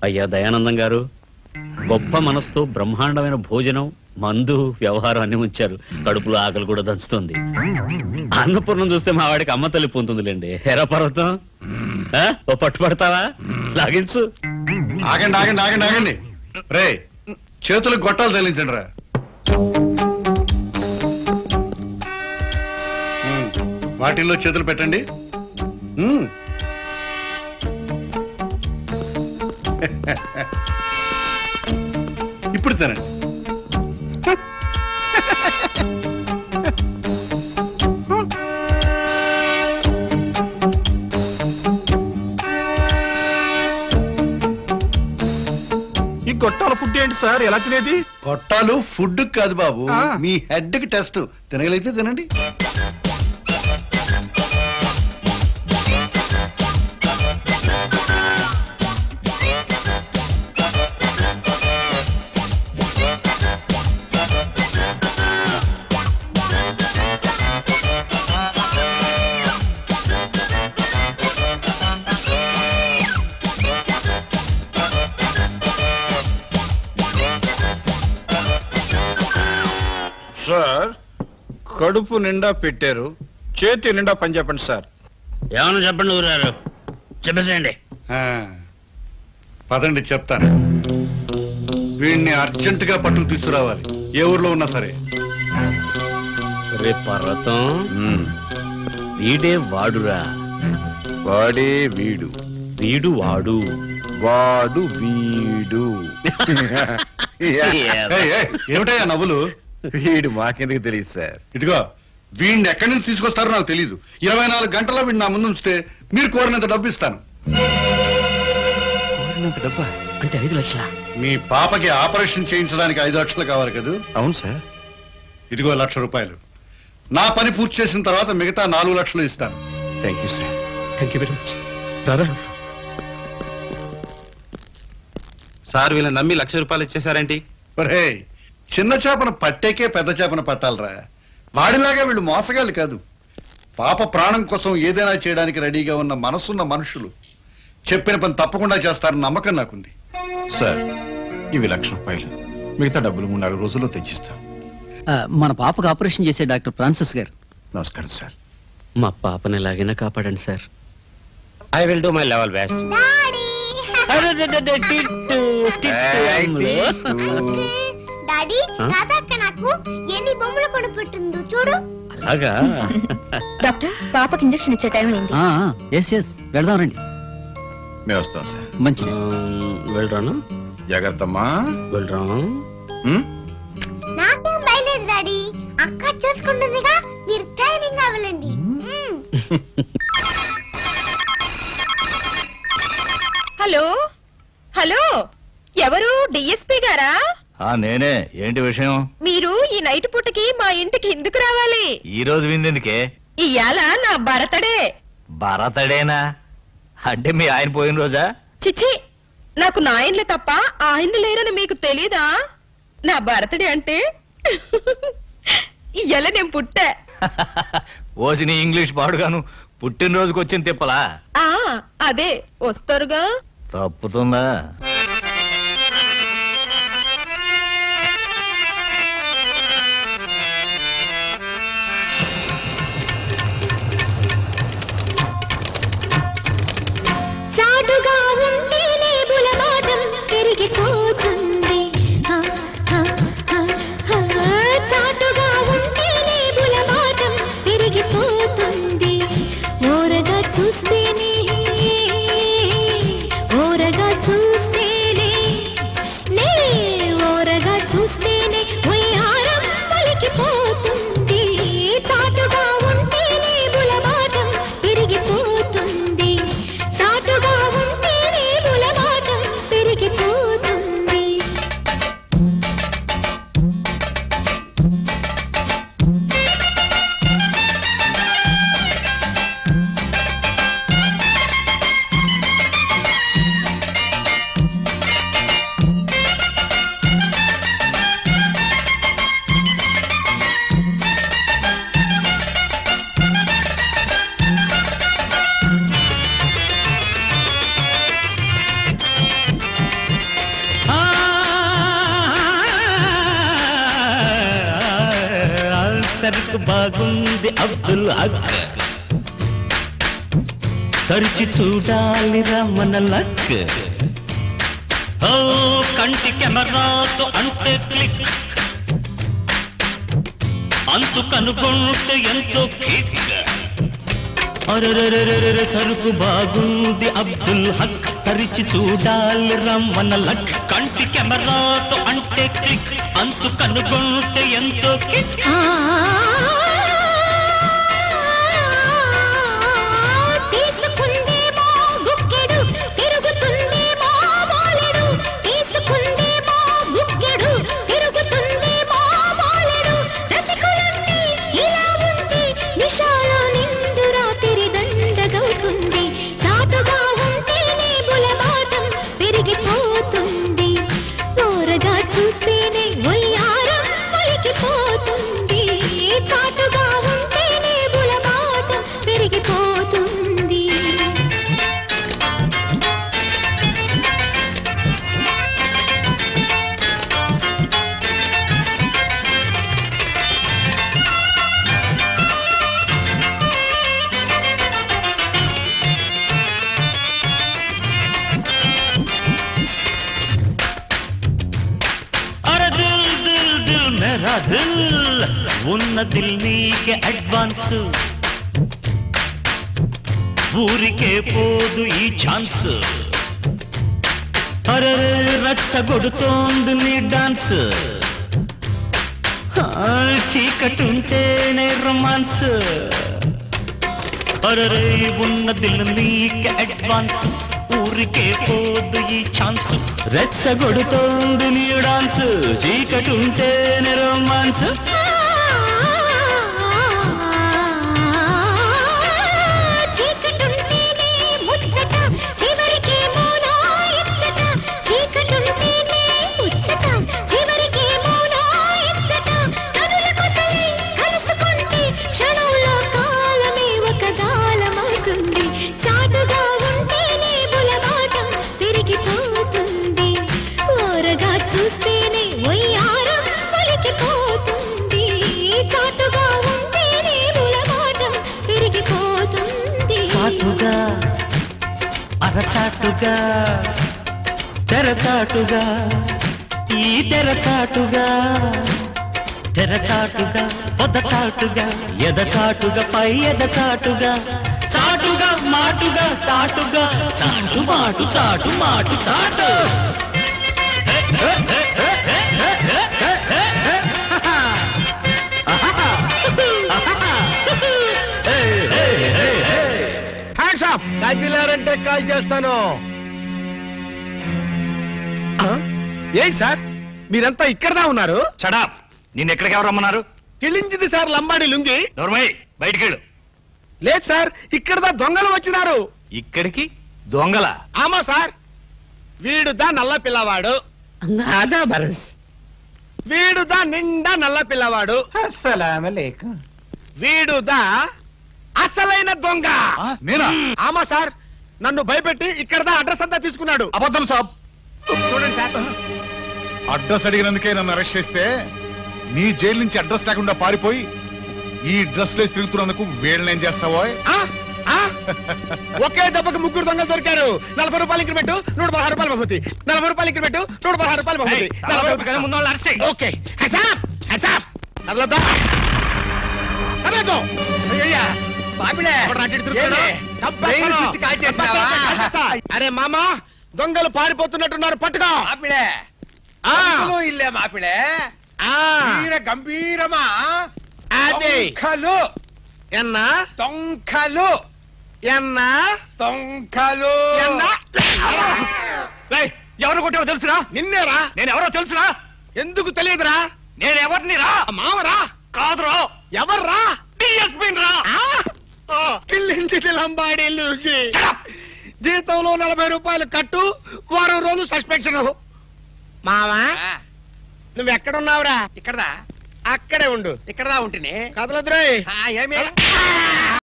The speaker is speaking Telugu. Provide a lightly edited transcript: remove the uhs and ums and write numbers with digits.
అయ్యా దయానందం గారు, గొప్ప మనసుతో బ్రహ్మాండమైన భోజనం, మందు, వ్యవహారం అన్ని ఉంచారు. కడుపులో ఆకలి కూడా దంచుతుంది. అన్నపూర్ణం చూస్తే మా వాడికి అమ్మ తల్లి పొందుతుందిలేండి. ఎరా పర్వతం, ఓ పట్టు పడతావా? లాగించు. ఆగండి ఆగండి ఆగండి ఆగండి రే, చేతులకు గొట్టాలు తగిలించండి రా. వాటిల్లో చేతులు పెట్టండి. ఇప్పుడు తినండి. ఈ గొట్టాల ఫుడ్ ఏంటి సార్, ఎలా తినేది? గొట్టాలు ఫుడ్ కాదు బాబు, మీ హెడ్ కి టెస్ట్. తినగలిగితే తినండి. సార్ కడుపు నిండా పెట్టారు, చేతి నిండా పని చెప్పండి సార్. ఏమన్నా చెప్పండి ఊరారు, చెప్పేసేయండి. పదండి చెప్తాను. వీడిని అర్జెంటుగా పట్టుకు తీసుకురావాలి, ఏ ఊర్లో ఉన్నా సరే. రే పర్వతం, వీడే వాడురా. వాడే వీడు, వీడు వాడు, వాడు వీడు. ఏమిటయ్యా నవ్వులు? వీడు మాకెందుకు తెలియదు సార్. ఇదిగో, వీడిని ఎక్కడి నుంచి తీసుకొస్తారో నాకు తెలియదు. 24 గంటల్లో వీడిని నా ముందు ఉంచితే మీరు కోరినంత డబ్బు ఇస్తాను. డబ్బా అంటే 5 లక్షలా? మీ పాపకి ఆపరేషన్ చేయించడానికి 5 లక్షలు కావాలి కదా? అవును సార్. ఇదిగో 1,00,000 రూపాయలు. నా పని పూర్తి చేసిన తర్వాత మిగతా 4 లక్షలు ఇస్తాను. Thank you sir. Thank you very much. Sir వీళ్ళని నమ్మి 1,00,000 రూపాయలు ఇచ్చేసారేంటి? ఒరే, చిన్న చేపను పట్టేకే పెద్ద చేపను పట్టాలరా. వాడిలాగా వీళ్ళు మోసగాళ్ళు కాదు. పాప ప్రాణం కోసం ఏదైనా చేయడానికి రెడీగా ఉన్న మనసున్న మనుషులు. చెప్పిన పని తప్పకుండా చేస్తారని నమ్మకం నాకుంది. సార్ ఇవి 1,00,000 రూపాయలు, మిగతా డబ్బులు 3-4 రోజుల్లో తెచ్చిస్తాం. మన పాపకు ఆపరేషన్ చేసే డాక్టర్ ఫ్రాన్సిస్ గారు. నమస్కారం సార్. మా పాపని ఎలాగైనా కాపాడండి sir. I will do my level best. Daddy, రాధక్క నాకు ఎన్ని బొమ్మలు కొనిపెట్టిందో చూడు. అలాగా? డాక్టర్, పాపకి ఇంజెక్షన్ ఇచ్చే టైం అయింది. ఎస్ వెళ్దాం రండి. మేము వస్తాం సార్. మంచిది. వెళ్ళరాను? జాగ్రత్తమ్మా. వెళ్ళరా? నాకేం బయలేదు డాడీ, అక్క చూసుకుంటుందిగా, మీరు ట్రైనింగ్ అవ్వాలండి. హలో హలో, ఎవరు? డిఎస్పీ గారా? నేనే. ఏంటి విషయం? మీరు ఈ నైట్ పూటకి మా ఇంటికి ఎందుకు రావాలి? ఈ రోజు విందెందుకే? ఇయాల నా బర్త్డే. బరతడేనా? అంటే మీ ఆయన పోయిన రోజా? చిచ్చి, నాకు నాయన్లు తప్ప ఆయన్లు లేరని మీకు తెలీదా? నా బర్త్డే అంటే ఇయాల నేను పుట్టా. ఓసి నీ ఇంగ్లీష్ పాడుగాను, పుట్టినరోజుకి వచ్చిన తిప్పలా? అదే వస్తారుగా. తప్పుతుందా? చాటుగా ఉంటేనే బులబాటం పెరిగిపోతుంది. చాటుగా ఉంటేనే బులబాటం పెరిగిపోతుంది. ఓరగా చూస్తేనే, ఓరగా చూస్తేనే, నే ఓరగా చూస్తేనే వయ్యారం పలికిపోతుంది. చాటుగా ఉంటేనే బులబాటం పెరిగిపోతుంది. చాటుగా ఉంటేనే బులబాటం పెరిగిపోతుంది. సరుకు బాగుంది అబ్దుల్ హక్ తరిచి చూడాలిరా మన లక్ ఓ కంటి కెమెరాతో అంటే క్లిక్ అంతు కనుగొంటే ఎంతో కిక్ అరెరెరెరెరె సరుకు బాగుంది అబ్దుల్ హక్ తరిచి చూడాలిరా మన లక్ కంటి కెమెరాతో అంటే క్లిక్ అంతు కనుగొంటే ఎంతో కిక్ ఉన్న దిల్ నీకే అడ్వాన్స్ ఊరికే పోదు ఈ ఛాన్స్ అరే రచ్చగొడుతోంది నీ డాన్స్ చీకటుంటేనే రొమాన్స్ అరే ఉన్న దిల్ నీకే అడ్వాన్స్ ఊరికే పోదు ఈ ఛాన్స్ రెచ్చగొడుతోంది నీ డాన్స్ చీకటుంటేనే రొమాన్స్ అరచాటుగా తెరచాటుగా ఈ తెరచాటుగా తెరచాటుగా పొదచాటుగా ఎదచాటుగా పై ఎదచాటుగా చాటుగా మాటుగా చాటుగా చాటు మాటు చాటు మాటు చాటు కదిలారంటే కాల్ చేస్తాను. ఏంటి సార్ మీరంతా ఇక్కడదా ఉన్నారు? చడాప్ నిన్నెక్కడికి ఎవరు రమ్మన్నారు? కిలించింది సార్ లంబాడి లుంగి. నోర్మై బయటికెళ్ళు. లేదు సార్ ఇక్కడదా దొంగలు వచ్చినారు. ఇక్కడికి దొంగల? ఆమా సార్ వీడుదా నల్ల పిల్లవాడు. వీడుదా నిండా నల్ల పిల్లవాడు. వీడుదా అసలైన దొంగ. నేనా? ఆమా సార్ నన్ను భయపెట్టి ఇక్కడదా అడ్రస్ అంతా తీసుకున్నాడు. అబద్ధం సాబ్. చూడండి సార్ అడ్రస్ అడిగినందుకే నన్ను అరెస్ట్ చేస్తే నీ జైలు నుంచి అడ్రస్ లేకుండా పారిపోయి ఈ డ్రెస్ లేసి తిరుగుతున్నందుకు వీళ్ళని ఏం చేస్తావో? ఒకే దెబ్బకి ముగ్గురు దొంగలు దొరికారు. 40 రూపాయలు ఇంక్రిమెంట్ 116 రూపాయలు బహుమతి. 40 రూపాయలు ఇంక్రిమెంట్ 116 రూపాయలు బహుమతి. 40 రూపాయలు ముందు వాళ్ళు అరెస్ట్ చేయి. ఓకే అరే మామా దొంగలు పారిపోతున్నట్టున్నారు పట్టుకో. ఇల్లే మాపిడే గంభీరమా అదే ఎన్న తొంకలు ఎన్న తొంకలు ఎవరు కొట్టావో తెలుసురా? నిన్నేరా. నేను ఎవరో తెలుసురా? ఎందుకు తెలియదురా? నేను ఎవరిని రా? మామరా. కాదురా. ఎవర్రా? డిఎస్పీ రా. కిల్లించింది లంబాడి లుంగి. జీతంలో 40 రూపాయలు కట్టు, వారం రోజు సస్పెన్షన్. మావా నువ్వెక్కడున్నావురా? ఇక్కడదా? అక్కడే ఉండు. ఇక్కడదా ఉంటేనే కదలదురాయ్. ఏమి